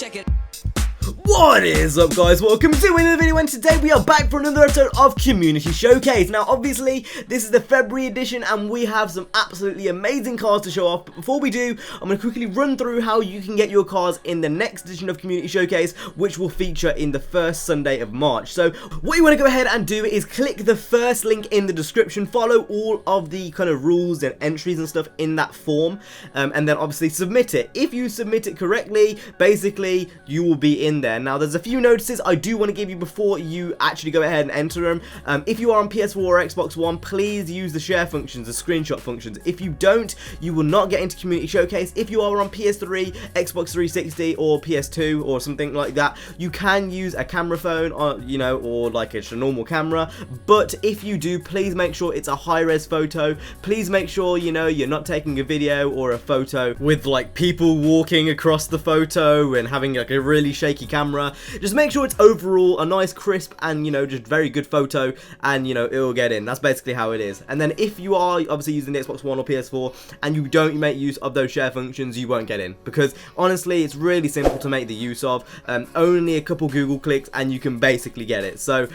Check it. What is up, guys? Welcome to another video, and today we are back for another episode of Community Showcase. Now obviously this is the February edition and we have some absolutely amazing cars to show off, but before we do, I'm going to quickly run through how you can get your cars in the next edition of Community Showcase, which will feature in the first Sunday of March. So what you want to go ahead and do is click the first link in the description, follow all of the kind of rules and entries and stuff in that form, and then obviously submit it. If you submit it correctly, basically you will be in there. Now there's a few notices I do want to give you before you actually go ahead and enter them. If you are on PS4 or Xbox One, please use the share functions, the screenshot functions. If you don't, you will not get into Community Showcase. If you are on PS3, Xbox 360 or PS2 or something like that, you can use a camera phone, or or like a normal camera. But if you do, please make sure it's a high-res photo. Please make sure you're not taking a video or a photo with like people walking across the photo and having like a really shaky camera. Just make sure it's overall a nice, crisp, and just very good photo, and it will get in. That's basically how it is. And then if you are obviously using the Xbox One or PS4 and you don't make use of those share functions, you won't get in, because honestly it's really simple to make the use of. Only a couple Google clicks and you can basically get it. So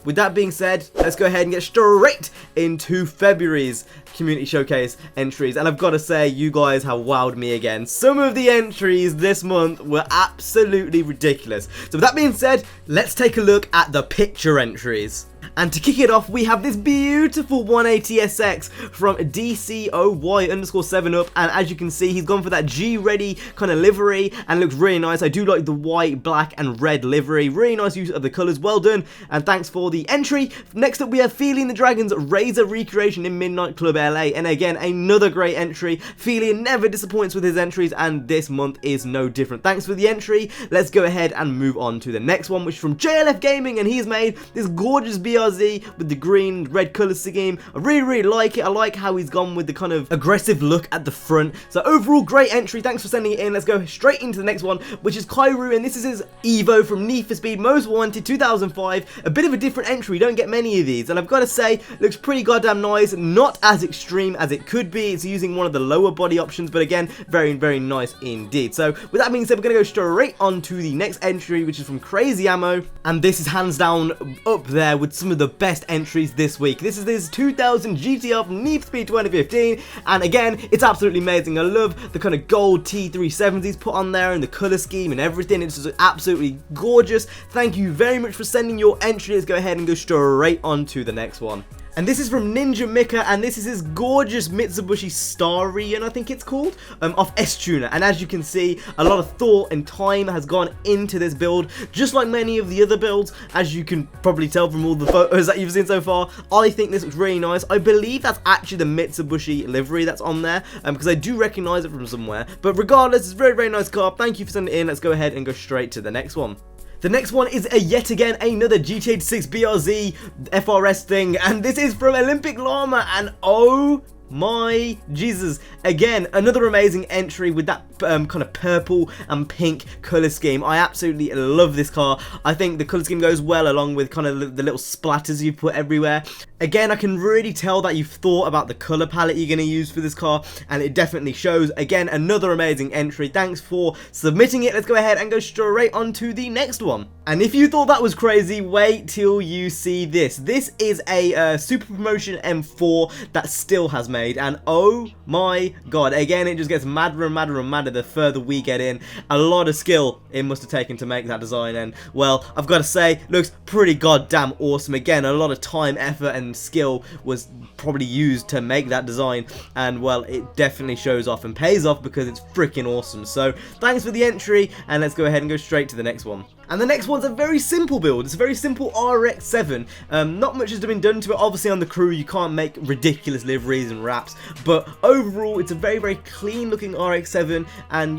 with that being said, let's go ahead and get straight into February's Community Showcase entries, and I've got to say, you guys have wowed me again. Some of the entries this month were absolutely ridiculous. So with that being said, let's take a look at the picture entries. And to kick it off, we have this beautiful 180SX from DCOY_7up, and as you can see, he's gone for that G-ready kind of livery, and looks really nice. I do like the white, black, and red livery. Really nice use of the colours. Well done, and thanks for the entry. Next up, we have FELLIAN the Dragon's Razor recreation in Midnight Club LA, and again, another great entry. FELLIAN never disappoints with his entries, and this month is no different. Thanks for the entry. Let's go ahead and move on to the next one, which is from JLF Gaming, and he's made this gorgeous BRZ with the green red colour scheme. I really like it. I like how he's gone with the kind of aggressive look at the front. So overall, great entry. Thanks for sending it in. Let's go straight into the next one, which is Kairu, and this is his Evo from Need for Speed Most Wanted 2005. A bit of a different entry. You don't get many of these, and I've got to say, looks pretty goddamn nice. Not as extreme as it could be. It's using one of the lower body options, but again, very nice indeed. So with that being said, we're going to go straight on to the next entry, which is from KRAZYAMMO, and this is hands down up there with some of the best entries this week. This is this 2000 GTR from Need for Speed 2015, and again, it's absolutely amazing. I love the kind of gold T370s he's put on there and the color scheme and everything. It's just absolutely gorgeous. Thank you very much for sending your entry. Let's go ahead and go straight on to the next one. And this is from Ninja Mika, and this is his gorgeous Mitsubishi ARIAN, I think it's called, off S-Tuner. And as you can see, a lot of thought and time has gone into this build, just like many of the other builds, as you can probably tell from all the photos that you've seen so far. I think this looks really nice. I believe that's actually the Mitsubishi livery that's on there, because I do recognize it from somewhere. But regardless, it's a very nice car. Thank you for sending it in. Let's go ahead and go straight to the next one. The next one is yet again another GT86 BRZ FRS thing, and this is from OLYMPICLLAMA, and oh my Jesus, again another amazing entry with that kind of purple and pink color scheme. I absolutely love this car. I think the color scheme goes well along with kind of the little splatters you put everywhere. Again, I can really tell that you've thought about the color palette you're going to use for this car, and it definitely shows. Again, another amazing entry. Thanks for submitting it. Let's go ahead and go straight on to the next one. And if you thought that was crazy, wait till you see this. This is a Super Promotion M4 that Still has made, and oh my god, again, it just gets madder and madder the further we get in. A lot of skill it must have taken to make that design, and well, I've got to say, looks pretty goddamn awesome. Again, a lot of time, effort, and skill was probably used to make that design, and well, it definitely shows off and pays off because it's freaking awesome. So thanks for the entry, and let's go ahead and go straight to the next one. And the next one's a very simple build. It's a very simple RX-7. Not much has been done to it. Obviously on the crew you can't make ridiculous liveries and wraps, but overall it's a very clean looking RX-7, and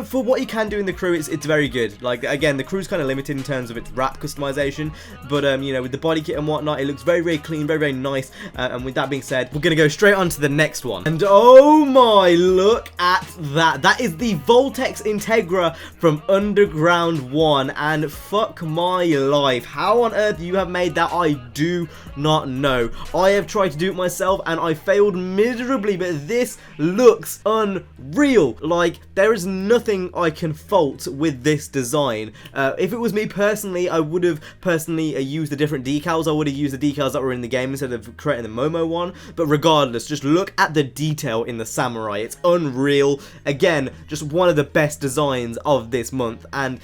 for what you can do in the crew, it's very good. Like, again, the crew's kind of limited in terms of its wrap customization, but with the body kit and whatnot, it looks very clean, very nice. And with that being said, we're gonna go straight on to the next one. And oh my, look at that. That is the Voltex Integra from Underground 1. one, and fuck my life, how on earth you have made that, I do not know. I have tried to do it myself and I failed miserably, but this looks unreal. Like, there is nothing I can fault with this design. If it was me personally, I would have used the different decals. I would have used the decals that were in the game instead of creating the Momo one, but regardless, just look at the detail in the samurai. It's unreal. Again, just one of the best designs of this month, and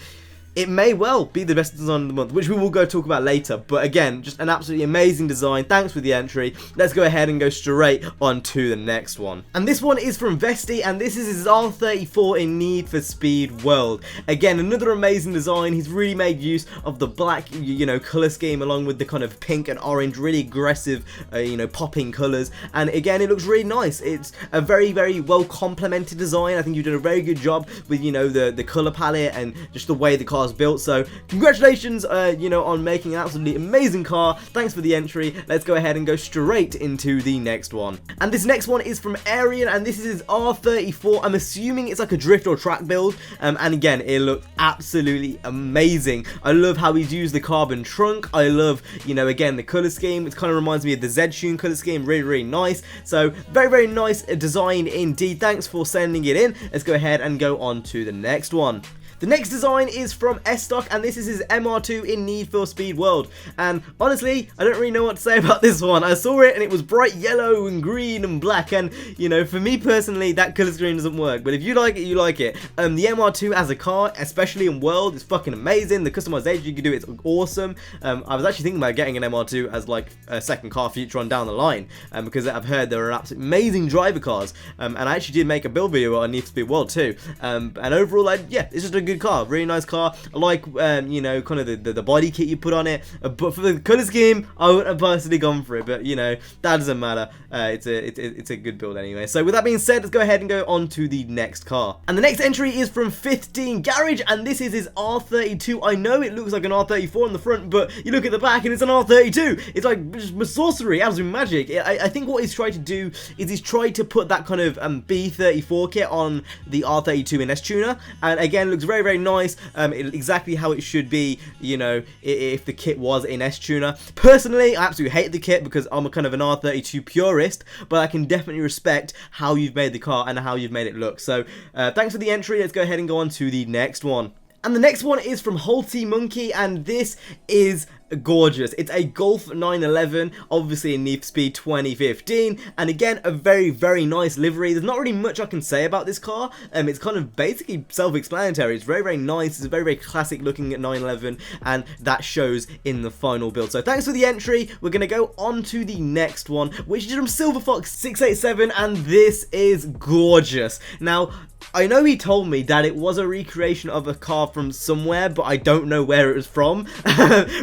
it may well be the best design of the month, which we will go talk about later. But again, just an absolutely amazing design. Thanks for the entry. Let's go ahead and go straight on to the next one. And this one is from Vesti, and this is his R34 in Need for Speed World. Again, another amazing design. He's really made use of the black, you know, color scheme along with the kind of pink and orange, really aggressive, you know, popping colors. And again, it looks really nice. It's a very, very well complemented design. I think you did a very good job with, you know, the color palette and just the way the car built. So congratulations, you know, on making an absolutely amazing car. Thanks for the entry. Let's go ahead and go straight into the next one. And this next one is from ARIAN, and this is his R34. I'm assuming it's like a drift or track build, and again, it looks absolutely amazing. I love how he's used the carbon trunk. I love, you know, again, the color scheme. It kind of reminds me of the Z-Tune color scheme. Really, really nice. So very, very nice design indeed. Thanks for sending it in. Let's go ahead and go on to the next one. The next design is from ESTOC, and this is his MR2 in Need for Speed World. And honestly, I don't really know what to say about this one. I saw it and it was bright yellow and green and black, and you know, for me personally, that color scheme doesn't work. But if you like it, you like it. The MR2 as a car, especially in World, is fucking amazing. The customization you can do, it's awesome. I was actually thinking about getting an MR2 as like a second car feature on down the line, because I've heard there are absolutely amazing driver cars. And I actually did make a build video on Need for Speed World too. And overall, yeah, it's just a good car, really nice car. I like, you know, kind of the body kit you put on it, but for the color scheme, I wouldn't have personally gone for it. But you know, that doesn't matter. It's a good build anyway. So with that being said, let's go ahead and go on to the next car. And the next entry is from FIFTHTEEN Garage, and this is his R32. I know it looks like an R34 on the front, but you look at the back and it's an R32. It's like just sorcery, absolute magic. I think what he's tried to do is he's tried to put that kind of B34 kit on the R32 in S-Tuner, and again, looks very, very nice. Exactly how it should be, you know, if the kit was in S-Tuner. Personally, I absolutely hate the kit because I'm a kind of an R32 purist, but I can definitely respect how you've made the car and how you've made it look. So thanks for the entry. Let's go ahead and go on to the next one. And the next one is from Halty Monkey, and this is gorgeous. It's a Golf 911, obviously in Need for Speed 2015, and again, a very, very nice livery. There's not really much I can say about this car. It's kind of basically self-explanatory. It's very, very nice. It's a very, very classic looking 911, and that shows in the final build. So thanks for the entry. We're going to go on to the next one, which is from Silver Fox 687, and this is gorgeous. Now, I know he told me that it was a recreation of a car from somewhere, but I don't know where it was from.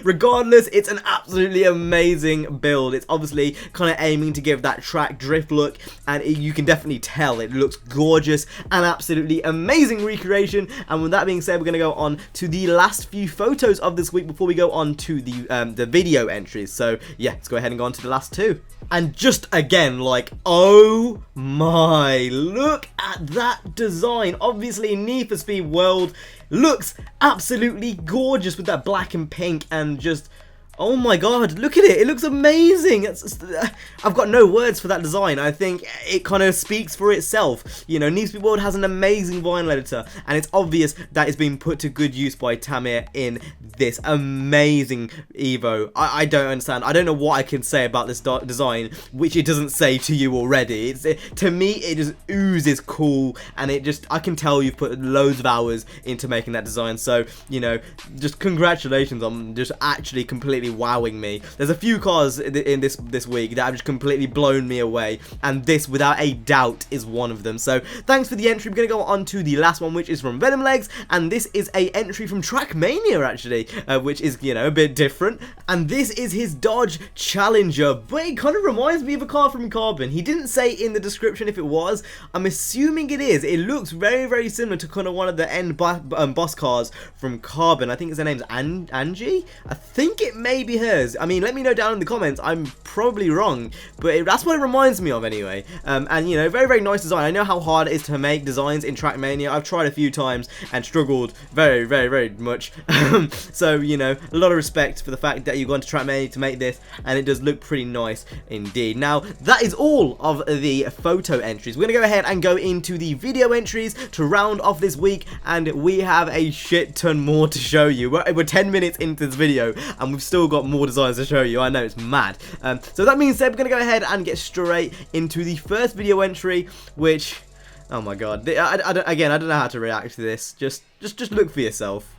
Regardless, it's an absolutely amazing build. It's obviously kind of aiming to give that track drift look, and you can definitely tell it looks gorgeous and absolutely amazing recreation. And with that being said, we're going to go on to the last few photos of this week before we go on to the video entries. So yeah, let's go ahead and go on to the last two. And just again, like, oh my, look at that design. Obviously, Need for Speed World looks absolutely gorgeous with that black and pink, and just, oh my god, look at it. It looks amazing. I've got no words for that design. I think it kind of speaks for itself. You know, Need for Speed World has an amazing vinyl editor, and it's obvious that it's being put to good use by TAMIR in this amazing Evo. I don't understand. I don't know what I can say about this design, which it doesn't say to you already. To me, it just oozes cool, and I can tell you've put loads of hours into making that design. So, you know, just congratulations on just actually completely wowing me. There's a few cars in this week that have just completely blown me away, and this without a doubt is one of them. So thanks for the entry. We're going to go on to the last one, which is from VENOMLEGS, and this is a entry from Trackmania actually, which is, you know, a bit different, and this is his Dodge Challenger, but it kind of reminds me of a car from Carbon. He didn't say in the description if it was. I'm assuming it is. It looks very, very similar to kind of one of the end boss cars from Carbon. I think his name's Angie. I think it may may be hers. I mean, let me know down in the comments. I'm probably wrong, but that's what it reminds me of anyway. And you know, very, very nice design. I know how hard it is to make designs in Trackmania. I've tried a few times and struggled very, very, very much. So, you know, a lot of respect for the fact that you've gone to Trackmania to make this, and it does look pretty nice indeed. Now, that is all of the photo entries. We're going to go ahead and go into the video entries to round off this week, and we have a shit ton more to show you. We're 10 minutes into this video, and we've still got more designs to show you. I know, it's mad. So that being said, we're going to go ahead and get straight into the first video entry, which, oh my god, again, I don't know how to react to this. Just look for yourself.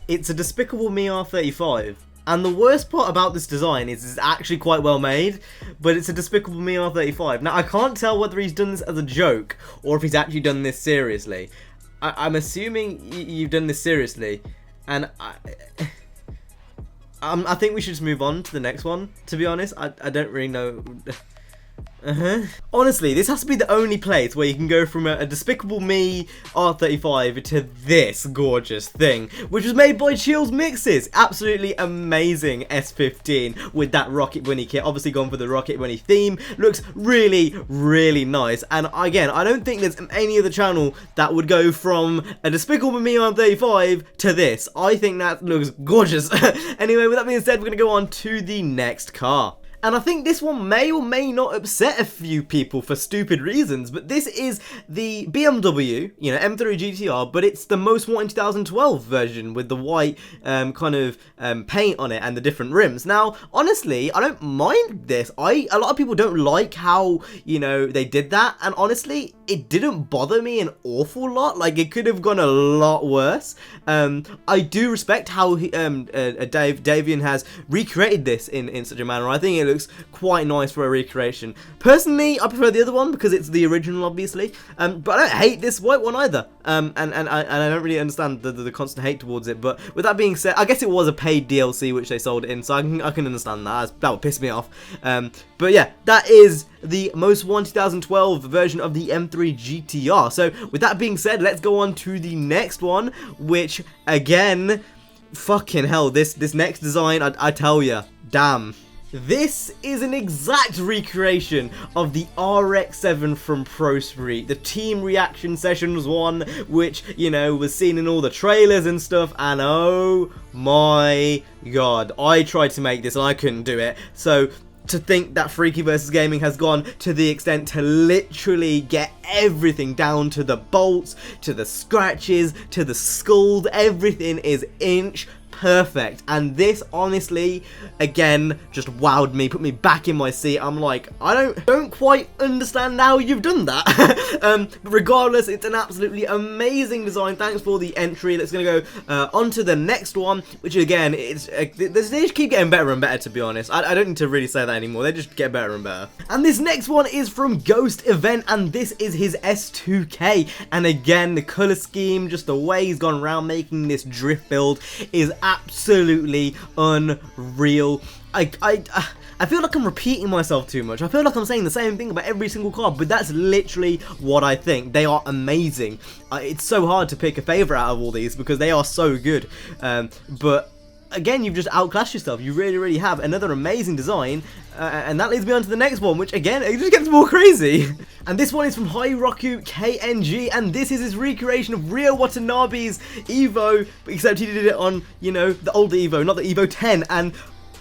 It's a Despicable Me R35. And the worst part about this design is it's actually quite well made, but it's a Despicable Me R35. Now, I can't tell whether he's done this as a joke or if he's actually done this seriously. I'm assuming you've done this seriously, and I think we should just move on to the next one, to be honest. I don't really know. Honestly, this has to be the only place where you can go from a Despicable Me R35 to this gorgeous thing, which was made by Chills Mixes. Absolutely amazing S15 with that Rocket Bunny kit. Obviously gone for the Rocket Bunny theme. Looks really, really nice. And again, I don't think there's any other channel that would go from a Despicable Me R35 to this. I think that looks gorgeous. Anyway, with that being said, we're going to go on to the next car. And I think this one may or may not upset a few people for stupid reasons, but this is the BMW, you know, M3 GTR, but it's the Most Wanted 2012 version with the white kind of paint on it and the different rims. Now, honestly, I don't mind this. A lot of people don't like how, you know, they did that, and honestly, it didn't bother me an awful lot. Like, it could have gone a lot worse. I do respect how Davian has recreated this in such a manner. I think it looks quite nice for a recreation. Personally, I prefer the other one because it's the original, obviously. But I don't hate this white one either. And I don't really understand the constant hate towards it. But with that being said, I guess it was a paid DLC which they sold it in, so I can understand that. That would piss me off. But yeah, that is the Most Wanted 2012 version of the M3 GTR. So with that being said, let's go on to the next one, which again, fucking hell, this next design, I tell ya, damn. This is an exact recreation of the RX-7 from Pro Street, the Team Reaction Sessions one, which, you know, was seen in all the trailers and stuff, and oh my god, I tried to make this and I couldn't do it. So to think that Freaky vs Gaming has gone to the extent to literally get everything down to the bolts, to the scratches, to the skulls, everything is inch perfect. And this honestly, again, just wowed me, put me back in my seat. I'm like, I don't quite understand how you've done that. But regardless, it's an absolutely amazing design. Thanks for the entry. Let's gonna go on to the next one, which again, it's they just keep getting better and better, to be honest. I don't need to really say that anymore. They just get better and better. And this next one is from Ghost Event, and this is his S2K. And again, the color scheme, just the way he's gone around making this drift build is absolutely unreal. I feel like I'm repeating myself too much. I feel like I'm saying the same thing about every single car, but that's literally what I think. They are amazing. It's so hard to pick a favourite out of all these because they are so good. But again, you've just outclassed yourself. You really, really have. Another amazing design. And that leads me on to the next one, which again, it just gets more crazy. And this one is from Hiroku KNG, and this is his recreation of Ryo Watanabe's Evo, except he did it on, you know, the older Evo, not the Evo 10, and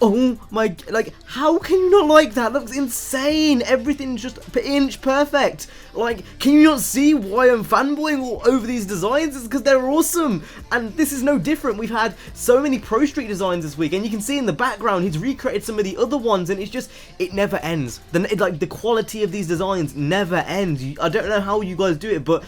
oh my, like, how can you not like that? That looks insane. Everything's just inch perfect. Like, can you not see why I'm fanboying all over these designs? It's because they're awesome. And this is no different. We've had so many Pro Street designs this week, and you can see in the background, he's recreated some of the other ones, and it's just, it never ends. Like, the quality of these designs never ends. I don't know how you guys do it, but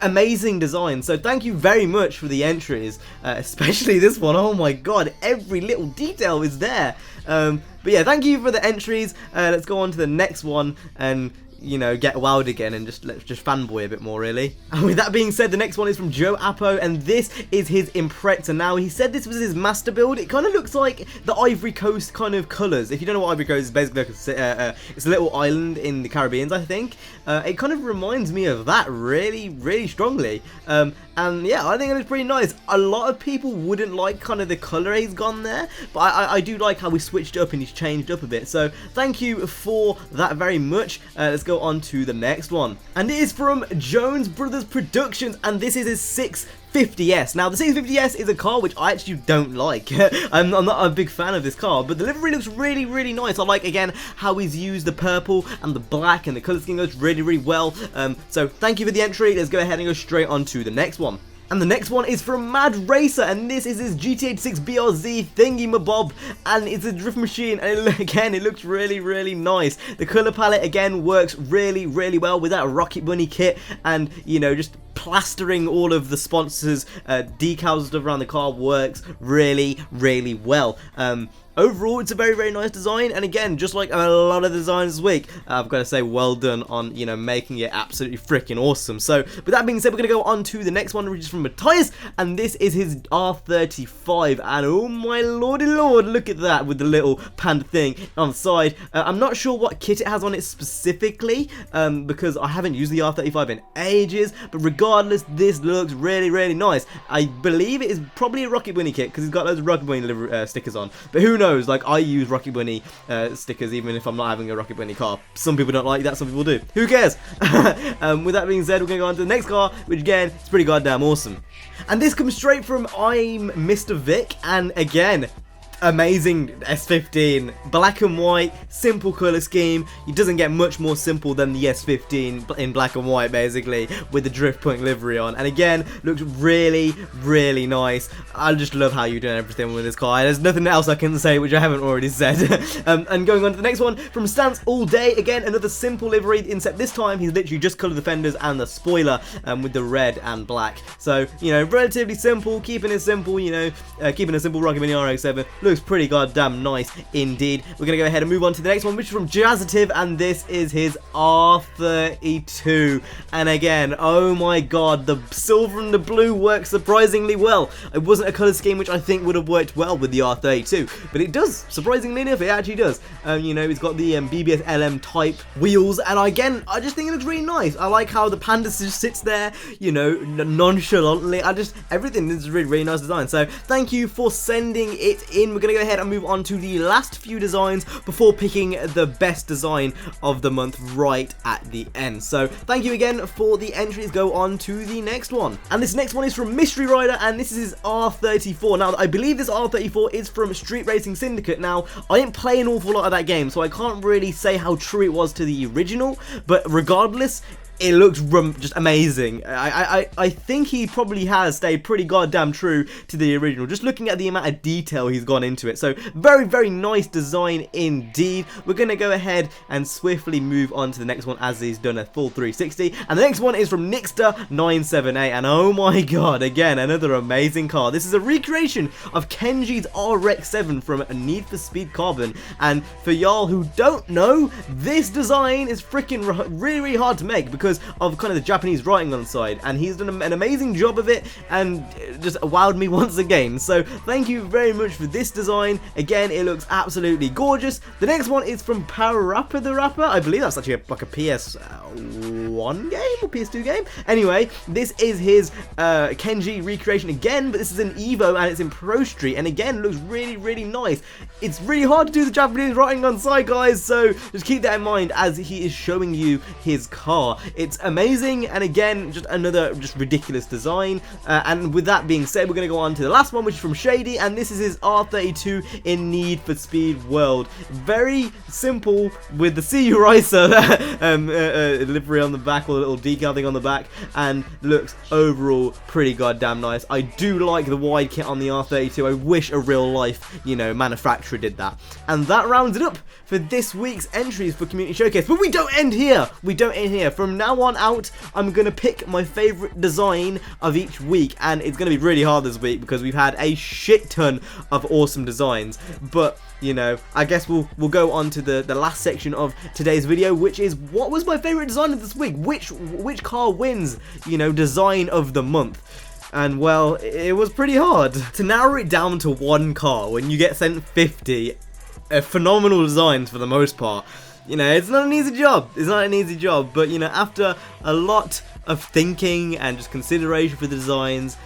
amazing design. So thank you very much for the entries, especially this one. Oh my god, every little detail is there. But yeah, thank you for the entries. Let's go on to the next one, and you know, get wild again and let's just fanboy a bit more, really. And with that being said, the next one is from Joe Appo, and this is his Impreza. Now, he said this was his master build. It kind of looks like the Ivory Coast kind of colours. If you don't know what Ivory Coast is, basically like it's a little island in the Caribbean, I think. It kind of reminds me of that really strongly. And yeah, I think it looks pretty nice. A lot of people wouldn't like kind of the colour he's gone there, but I do like how we switched up and he's changed up a bit. So thank you for that very much. Let's go on to the next one. And it is from JONESBROTHERSPRODUCTIONS, and this is his 650S. Now, the 650S is a car which I actually don't like. I'm not a big fan of this car, but the livery looks really nice. I like, again, how he's used the purple and the black, and the colour scheme goes really well. So thank you for the entry. Let's go ahead and go straight on to the next one. And the next one is from Mad Racer, and this is his GTA 6 BRZ thingy-mabob, and it's a drift machine, and again, it looks really nice. The colour palette, again, works really well with that Rocket Bunny kit, and, you know, just plastering all of the sponsors' decals and stuff around the car works really well. Overall, it's a very nice design, and again, just like a lot of designs this week, I've got to say well done on, you know, making it absolutely freaking awesome. So, with that being said, we're going to go on to the next one, which is from Matthias, and this is his R35, and oh my lordy lord, look at that with the little panda thing on the side. I'm not sure what kit it has on it specifically, because I haven't used the R35 in ages, but regardless, this looks really nice. I believe it is probably a Rocket Bunny kit, because it's got those Rocket Bunny stickers on, but who knows? Like, I use Rocket Bunny stickers even if I'm not having a Rocket Bunny car. Some people don't like that, some people do. Who cares? With that being said, we're going to go on to the next car, which again, is pretty goddamn awesome. And this comes straight from I'm Mr. Vic, and again, amazing S15, black and white, simple colour scheme. It doesn't get much more simple than the S15 in black and white, basically, with the drift point livery on. And again, looks really nice. I just love how you're doing everything with this car. There's nothing else I can say which I haven't already said. And going on to the next one, from Stance All Day, again, another simple livery, except this time he's literally just coloured the fenders and the spoiler with the red and black. So, you know, relatively simple, keeping it simple, you know, keeping a simple Rocket Mini RX-7. Looks pretty goddamn nice indeed. We're going to go ahead and move on to the next one, which is from Jazzative, and this is his R32. And again, oh my god, the silver and the blue work surprisingly well. It wasn't a colour scheme which I think would have worked well with the R32, but it does, surprisingly enough, it actually does. You know, it's got the BBS LM type wheels, and again, I just think it looks really nice. I like how the Panda just sits there, you know, nonchalantly. Everything is really nice design. So thank you for sending it in. We're going to go ahead and move on to the last few designs before picking the best design of the month right at the end. So thank you again for the entries. Go on to the next one. And this next one is from Mystery Rider, and this is his R34. Now, I believe this R34 is from Street Racing Syndicate. Now, I didn't play an awful lot of that game, so I can't really say how true it was to the original, but regardless, it looks just amazing. I think he probably has stayed pretty goddamn true to the original, just looking at the amount of detail he's gone into it. So very nice design indeed. We're going to go ahead and swiftly move on to the next one, as he's done a full 360. And the next one is from Nixter978, and oh my god, again, another amazing car. This is a recreation of Kenji's RX-7 from Need for Speed Carbon. And for y'all who don't know, this design is freaking really hard to make because of kind of the Japanese writing on the side, and he's done an amazing job of it and just wowed me once again. So thank you very much for this design. Again, it looks absolutely gorgeous. The next one is from Parappa the Rapper. I believe that's actually like a PS1 game or PS2 game. Anyway, this is his Kenji recreation again, but this is an Evo and it's in Pro Street, and again looks really nice. It's really hard to do the Japanese writing on side, guys, so just keep that in mind as he is showing you his car. It's amazing, and again, just another ridiculous design. And with that being said, we're going to go on to the last one, which is from Shady, and this is his R32 in Need for Speed World. Very simple with the See You Racer livery on the back, or the little decal thing on the back, and looks overall pretty goddamn nice. I do like the wide kit on the R32. I wish a real life, you know, manufacturer did that. And that rounds it up for this week's entries for Community Showcase. But we don't end here. We don't end here. From now now on out, I'm going to pick my favourite design of each week, and it's going to be really hard this week because we've had a shit ton of awesome designs, but you know, I guess we'll go on to the last section of today's video, which is what was my favourite design of this week, which car wins, you know, design of the month. And well, it was pretty hard to narrow it down to one car when you get sent 50 phenomenal designs for the most part. You know, it's not an easy job. It's not an easy job, but you know, after a lot of thinking and just consideration for the designs,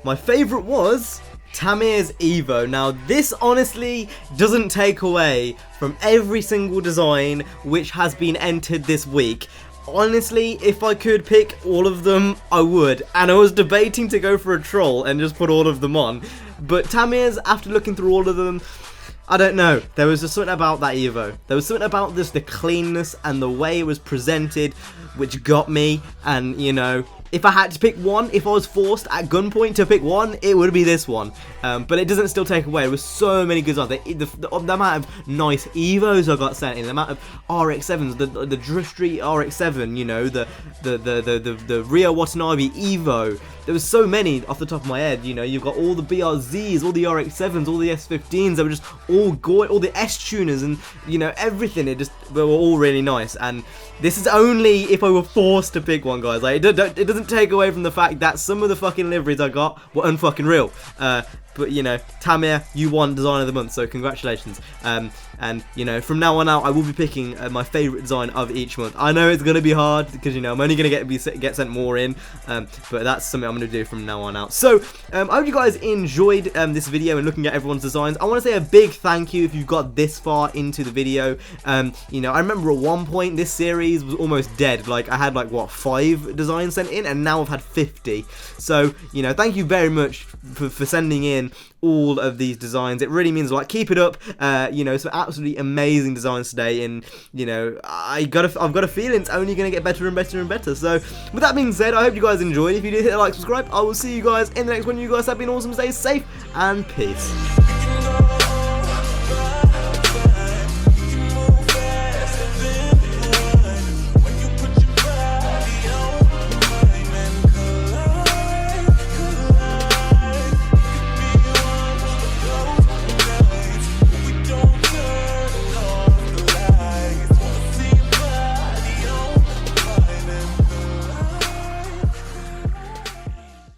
my favourite was Tamir's Evo. Now, this honestly doesn't take away from every single design which has been entered this week. Honestly, if I could pick all of them, I would. And I was debating to go for a troll and just put all of them on. But Tamir's, after looking through all of them, I don't know. There was just something about that Evo. There was something about this, the cleanness and the way it was presented, which got me. And, you know, if I had to pick one, if I was forced at gunpoint to pick one, it would be this one. But it doesn't still take away. There was so many good ones. The amount of nice Evos I got sent in, the amount of RX-7s, the Drift Street RX-7, you know, the Rio Watanabe Evo. There was so many off the top of my head, you know. You've got all the BRZs, all the RX-7s, all the S15s. They were just all good, all the S-tuners, and you know, everything. They were all really nice. And this is only if I were forced to pick one, guys. Like, it doesn't take away from the fact that some of the fucking liveries I got were unfucking real. But you know, Tamir, you won Design of the Month, so congratulations. And you know, from now on out, I will be picking my favourite design of each month. I know it's gonna be hard because you know I'm only gonna get sent more in, but that's something I'm gonna do from now on out. So I hope you guys enjoyed this video and looking at everyone's designs. I want to say a big thank you if you got this far into the video. You know, I remember at one point this series was almost dead. Like I had like what 5 designs sent in, and now I've had 50. So you know, thank you very much for sending in all of these designs. It really means a lot. Keep it up. You know, some absolutely amazing designs today, and you know, I've got a feeling it's only going to get better and better and better. So with that being said, I hope you guys enjoyed. If you did, hit a like, subscribe. I will see you guys in the next one. You guys have been awesome. Stay safe and peace.